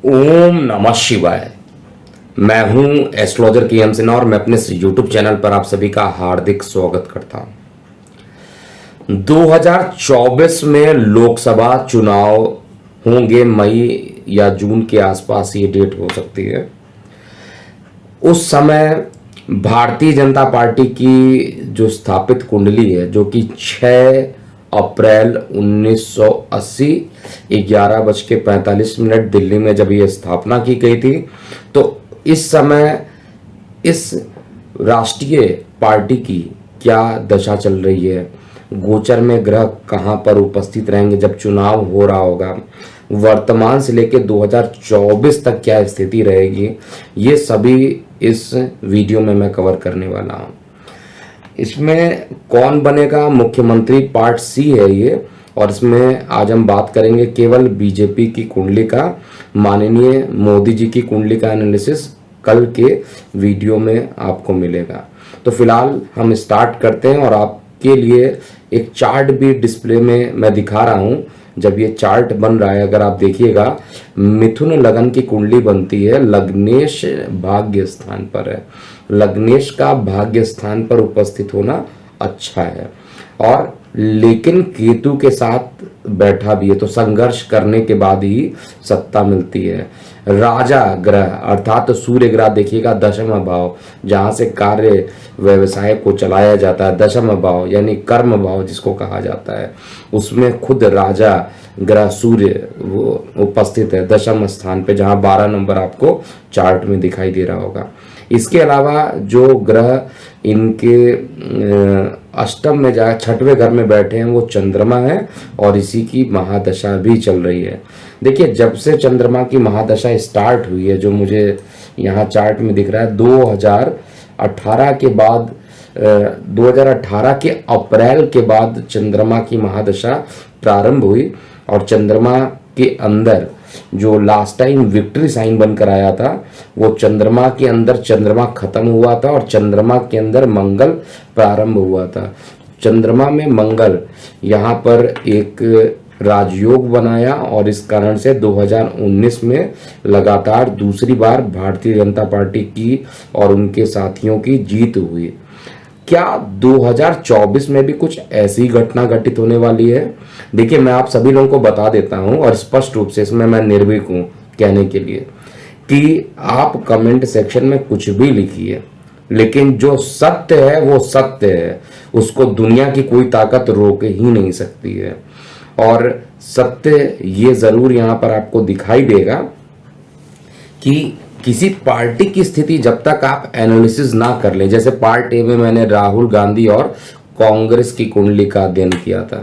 ओम नमः शिवाय। मैं हूं एस्ट्रोलॉजर के एम सिन्हा और मैं अपने इस यूट्यूब चैनल पर आप सभी का हार्दिक स्वागत करता हूं। 2024 में लोकसभा चुनाव होंगे, मई या जून के आसपास ये डेट हो सकती है। उस समय भारतीय जनता पार्टी की जो स्थापित कुंडली है, जो कि 6 अप्रैल 1980 11:45 दिल्ली में जब ये स्थापना की गई थी, तो इस समय इस राष्ट्रीय पार्टी की क्या दशा चल रही है, गोचर में ग्रह कहां पर उपस्थित रहेंगे जब चुनाव हो रहा होगा, वर्तमान से लेकर 2024 तक क्या स्थिति रहेगी, ये सभी इस वीडियो में मैं कवर करने वाला हूं। इसमें कौन बनेगा मुख्यमंत्री पार्ट सी है ये, और इसमें आज हम बात करेंगे केवल बीजेपी की कुंडली का। माननीय मोदी जी की कुंडली का एनालिसिस कल के वीडियो में आपको मिलेगा। तो फिलहाल हम स्टार्ट करते हैं और आपके लिए एक चार्ट भी डिस्प्ले में मैं दिखा रहा हूं। जब ये चार्ट बन रहा है, अगर आप देखिएगा, मिथुन लगन की कुंडली बनती है, लग्नेश भाग्य स्थान पर है। लग्नेश का भाग्य स्थान पर उपस्थित होना अच्छा है, और लेकिन केतु के साथ बैठा भी है, तो संघर्ष करने के बाद ही सत्ता मिलती है। राजा ग्रह अर्थात सूर्य ग्रह देखिएगा, दशम भाव, जहां से कार्य व्यवसाय को चलाया जाता है, दशम भाव यानी कर्म भाव जिसको कहा जाता है, उसमें खुद राजा ग्रह सूर्य वो उपस्थित है दशम स्थान पे, जहां 12 नंबर आपको चार्ट में दिखाई दे रहा होगा। इसके अलावा जो ग्रह इनके अष्टम में जाए, 6वें घर में बैठे हैं, वो चंद्रमा है, और इसी की महादशा भी चल रही है। देखिए, जब से चंद्रमा की महादशा स्टार्ट हुई है, जो मुझे यहाँ चार्ट में दिख रहा है, 2018 के बाद 2018 के अप्रैल के बाद चंद्रमा की महादशा प्रारंभ हुई, और चंद्रमा के अंदर जो लास्ट टाइम विक्ट्री साइन बनकर आया था, वो चंद्रमा के अंदर चंद्रमा खत्म हुआ था और चंद्रमा के अंदर मंगल प्रारंभ हुआ था। चंद्रमा में मंगल यहाँ पर एक राजयोग बनाया, और इस कारण से 2019 में लगातार दूसरी बार भारतीय जनता पार्टी की और उनके साथियों की जीत हुई। क्या 2024 में भी कुछ ऐसी घटना घटित होने वाली है? देखिए, मैं आप सभी लोगों को बता देता हूं, और स्पष्ट रूप से इसमें मैं निर्भीक हूं कहने के लिए कि आप कमेंट सेक्शन में कुछ भी लिखिए, लेकिन जो सत्य है वो सत्य है, उसको दुनिया की कोई ताकत रोक ही नहीं सकती है। और सत्य ये जरूर यहां पर आपको दिखाई देगा कि किसी पार्टी की स्थिति जब तक आप एनालिसिस ना कर लें, जैसे पार्ट ए में मैंने राहुल गांधी और कांग्रेस की कुंडली का अध्ययन किया था,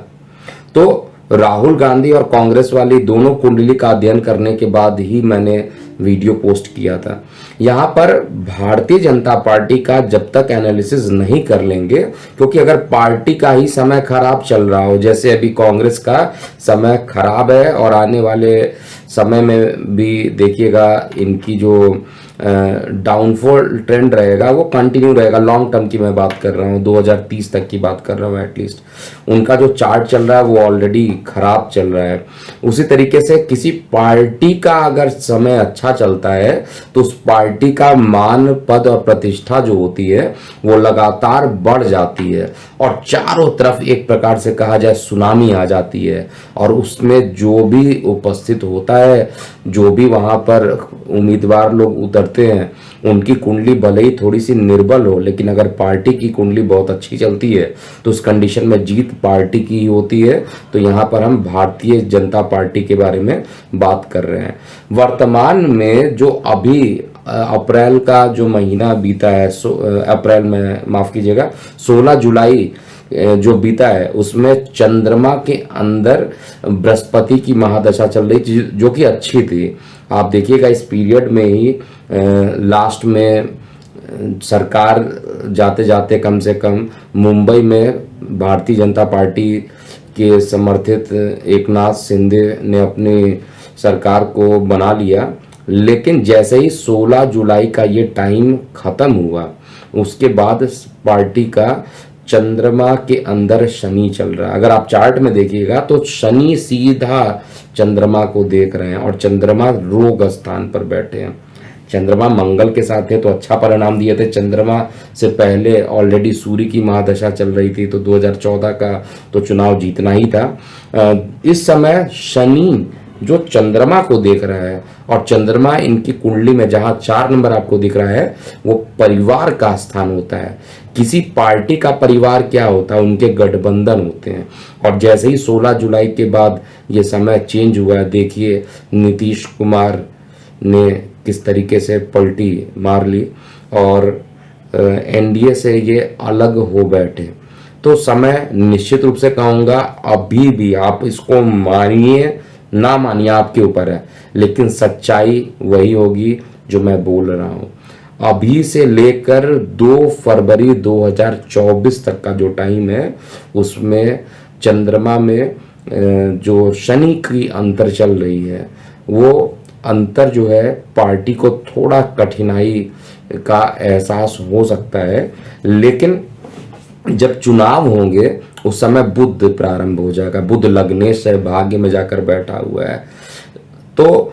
तो राहुल गांधी और कांग्रेस वाली दोनों कुंडली का अध्ययन करने के बाद ही मैंने वीडियो पोस्ट किया था। यहाँ पर भारतीय जनता पार्टी का जब तक एनालिसिस नहीं कर लेंगे, क्योंकि अगर पार्टी का ही समय खराब चल रहा हो, जैसे अभी कांग्रेस का समय खराब है, और आने वाले समय में भी देखिएगा इनकी जो डाउनफॉल ट्रेंड रहेगा वो कंटिन्यू रहेगा। लॉन्ग टर्म की मैं बात कर रहा हूँ, 2030 तक की बात कर रहा हूँ। एटलीस्ट उनका जो चार्ट चल रहा है वो ऑलरेडी खराब चल रहा है। उसी तरीके से किसी पार्टी का अगर समय अच्छा चलता है, तो उस पार्टी का मान, पद और प्रतिष्ठा जो होती है वो लगातार बढ़ जाती है, और चारों तरफ एक प्रकार से कहा जाए सुनामी आ जाती है, और उसमें जो भी उपस्थित होता है, जो भी वहां पर उम्मीदवार लोग उतरते हैं, उनकी कुंडली भले ही थोड़ी सी निर्बल हो, लेकिन अगर पार्टी की कुंडली बहुत अच्छी चलती है तो उस कंडीशन में जीत पार्टी की ही होती है। तो यहाँ पर हम भारतीय जनता पार्टी के बारे में बात कर रहे हैं। वर्तमान में जो अभी अप्रैल का जो महीना बीता है, अप्रैल में माफ कीजिएगा, 16 जुलाई जो बीता है, उसमें चंद्रमा के अंदर बृहस्पति की महादशा चल रही थी, जो कि अच्छी थी। आप देखिएगा इस पीरियड में ही लास्ट में सरकार जाते जाते कम से कम मुंबई में भारतीय जनता पार्टी के समर्थित एकनाथ शिंदे ने अपनी सरकार को बना लिया। लेकिन जैसे ही 16 जुलाई का ये टाइम खत्म हुआ, उसके बाद पार्टी का चंद्रमा के अंदर शनि चल रहा है। अगर आप चार्ट में देखिएगा तो शनि सीधा चंद्रमा को देख रहे हैं और चंद्रमा रोग स्थान पर बैठे हैं। चंद्रमा मंगल के साथ है तो अच्छा परिणाम दिए थे। चंद्रमा से पहले ऑलरेडी सूर्य की महादशा चल रही थी, तो 2014 का तो चुनाव जीतना ही था। इस समय शनि जो चंद्रमा को देख रहा है और चंद्रमा इनकी कुंडली में जहां 4 नंबर आपको दिख रहा है वो परिवार का स्थान होता है। किसी पार्टी का परिवार क्या होता है, उनके गठबंधन होते हैं। और जैसे ही 16 जुलाई के बाद ये समय चेंज हुआ है, देखिए नीतीश कुमार ने किस तरीके से पलटी मार ली और एनडीए से ये अलग हो बैठे। तो समय निश्चित रूप से कहूँगा अभी भी आप इसको मानिए ना मानिए आपके ऊपर है, लेकिन सच्चाई वही होगी जो मैं बोल रहा हूँ। अभी से लेकर 2 फरवरी 2024 तक का जो टाइम है उसमें चंद्रमा में जो शनि की अंतर चल रही है वो अंतर जो है पार्टी को थोड़ा कठिनाई का एहसास हो सकता है, लेकिन जब चुनाव होंगे उस समय बुध प्रारंभ हो जाएगा। बुध लग्नेश है, भाग्य में जाकर बैठा हुआ है। तो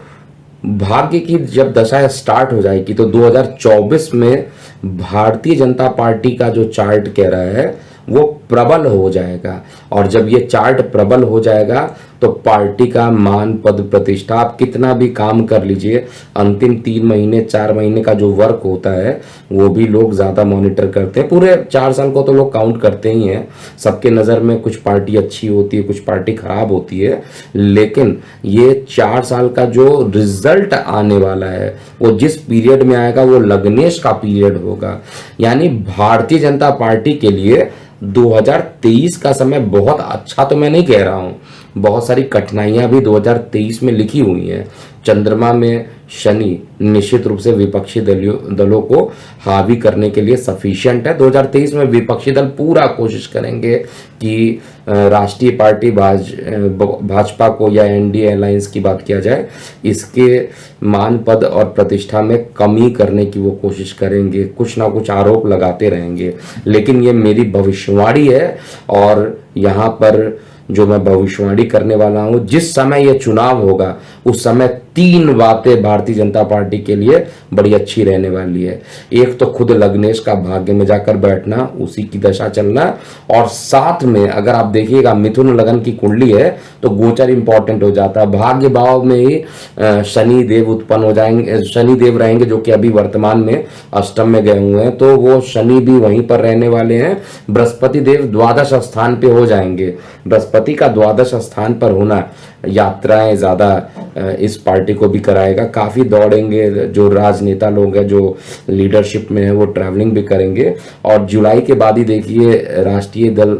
भाग्य की जब दशा स्टार्ट हो जाएगी तो 2024 में भारतीय जनता पार्टी का जो चार्ट कह रहा है वो प्रबल हो जाएगा। और जब ये चार्ट प्रबल हो जाएगा तो पार्टी का मान पद प्रतिष्ठा, आप कितना भी काम कर लीजिए, अंतिम 3 महीने 4 महीने का जो वर्क होता है वो भी लोग ज़्यादा मॉनिटर करते हैं। पूरे 4 साल को तो लोग काउंट करते ही हैं। सबके नज़र में कुछ पार्टी अच्छी होती है, कुछ पार्टी खराब होती है, लेकिन ये 4 साल का जो रिजल्ट आने वाला है वो जिस पीरियड में आएगा वो लग्नेश का पीरियड होगा। यानी भारतीय जनता पार्टी के लिए 2023 का समय बहुत अच्छा तो मैं नहीं कह रहा हूं, बहुत सारी कठिनाइयां भी 2023 में लिखी हुई हैं। चंद्रमा में शनि निश्चित रूप से विपक्षी दलों को हावी करने के लिए सफिशिएंट है। 2023 में विपक्षी दल पूरा कोशिश करेंगे कि राष्ट्रीय पार्टी भाजपा को या एनडीए अलायंस की बात किया जाए, इसके मान पद और प्रतिष्ठा में कमी करने की वो कोशिश करेंगे, कुछ ना कुछ आरोप लगाते रहेंगे। लेकिन ये मेरी भविष्यवाणी है और यहाँ पर जो मैं भविष्यवाणी करने वाला हूं, जिस समय यह चुनाव होगा उस समय 3 बातें भारतीय जनता पार्टी के लिए बड़ी अच्छी रहने वाली है। एक तो खुद लग्नेश का भाग्य में जाकर बैठना, उसी की दशा चलना, और साथ में अगर आप देखिएगा मिथुन लगन की कुंडली है तो गोचर इंपॉर्टेंट हो जाता है। भाग्य भाव में ही शनि देव उत्पन्न हो जाएंगे, शनि देव रहेंगे जो कि अभी वर्तमान में अष्टम में गए हुए हैं, तो वो शनि भी वहीं पर रहने वाले हैं। बृहस्पति देव द्वादश स्थान पे हो जाएंगे। बृहस्पति का द्वादश स्थान पर होना यात्राएं ज्यादा इस पार्टी को भी कराएगा। काफी दौड़ेंगे, जो राजनेता लोग हैं जो लीडरशिप में है वो ट्रैवलिंग भी करेंगे। और जुलाई के बाद ही देखिए राष्ट्रीय दल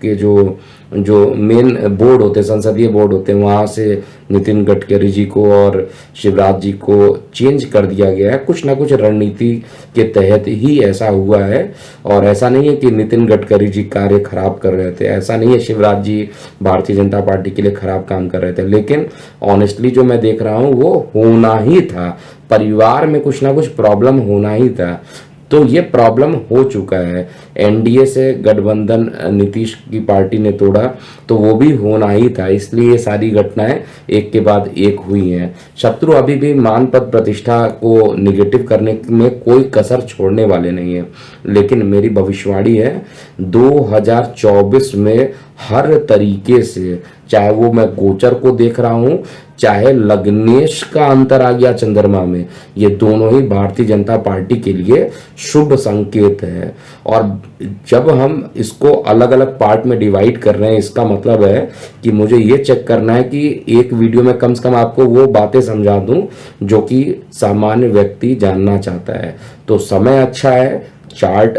के जो मेन बोर्ड होते हैं, संसदीय बोर्ड होते हैं, वहां से नितिन गडकरी जी को और शिवराज जी को चेंज कर दिया गया है। कुछ ना कुछ रणनीति के तहत ही ऐसा हुआ है। और ऐसा नहीं है कि नितिन गडकरी जी कार्य खराब कर रहे थे, ऐसा नहीं है शिवराज जी भारतीय जनता पार्टी के लिए खराब काम कर रहे थे, लेकिन ऑनेस्टली जो मैं देख रहा हूं वो होना ही था। परिवार में कुछ ना कुछ प्रॉब्लम होना ही था, तो ये प्रॉब्लम हो चुका है। एनडीए से गठबंधन नीतीश की पार्टी ने तोड़ा तो वो भी होना ही था, इसलिए ये सारी घटनाएं एक के बाद एक हुई हैं। शत्रु अभी भी मान पद प्रतिष्ठा को निगेटिव करने में कोई कसर छोड़ने वाले नहीं है, लेकिन मेरी भविष्यवाणी है 2024 में हर तरीके से, चाहे वो मैं गोचर को देख रहा हूं, चाहे लग्नेश का अंतर आ गया चंद्रमा में, ये दोनों ही भारतीय जनता पार्टी के लिए शुभ संकेत है। और जब हम इसको अलग अलग पार्ट में डिवाइड कर रहे हैं, इसका मतलब है कि मुझे ये चेक करना है कि एक वीडियो में कम से कम आपको वो बातें समझा दूं जो कि सामान्य व्यक्ति जानना चाहता है। तो समय अच्छा है, चार्ट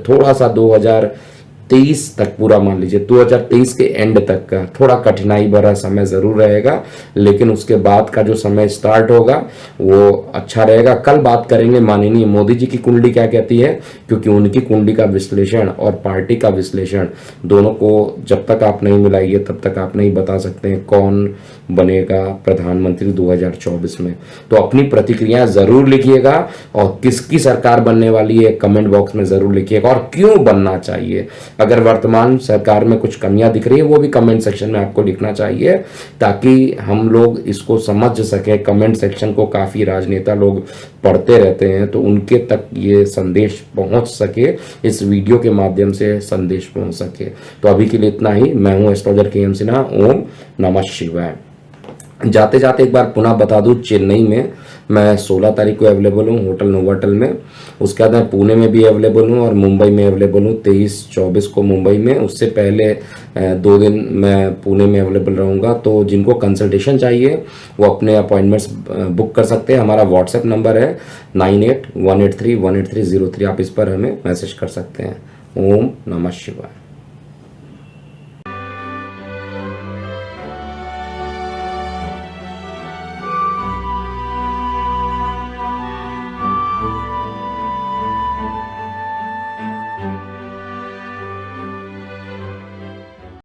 थोड़ा सा 2023 तक पूरा मान लीजिए, 2023 के एंड तक का थोड़ा कठिनाई भरा समय जरूर रहेगा, लेकिन उसके बाद का जो समय स्टार्ट होगा वो अच्छा रहेगा। कल बात करेंगे माननीय मोदी जी की कुंडली क्या कहती है, क्योंकि उनकी कुंडली का विश्लेषण और पार्टी का विश्लेषण दोनों को जब तक आप नहीं मिलाइए तब तक आप नहीं बता सकते हैं कौन बनेगा प्रधानमंत्री 2024 में। तो अपनी प्रतिक्रिया जरूर लिखिएगा और किसकी सरकार बनने वाली है कमेंट बॉक्स में जरूर लिखिएगा और क्यों बनना चाहिए। अगर वर्तमान सरकार में कुछ कमियां दिख रही है वो भी कमेंट सेक्शन में आपको लिखना चाहिए, ताकि हम लोग इसको समझ सके। कमेंट सेक्शन को काफ़ी राजनेता लोग पढ़ते रहते हैं, तो उनके तक ये संदेश पहुंच सके, इस वीडियो के माध्यम से संदेश पहुंच सके। तो अभी के लिए इतना ही। मैं हूं एस्ट्रोलॉजर के एम सिन्हा। ओम नमः शिवाय। जाते जाते एक बार पुनः बता दूं, चेन्नई में मैं 16 तारीख को अवेलेबल हूँ होटल नोवाटेल में। उसके बाद मैं पुणे में भी अवेलेबल हूँ और मुंबई में अवेलेबल हूँ 23-24 को मुंबई में। उससे पहले 2 दिन मैं पुणे में अवेलेबल रहूँगा। तो जिनको कंसल्टेशन चाहिए वो अपने अपॉइंटमेंट्स बुक कर सकते हैं। हमारा व्हाट्सएप नंबर है 9818318303। आप इस पर हमें मैसेज कर सकते हैं। ओम नमः शिवाय।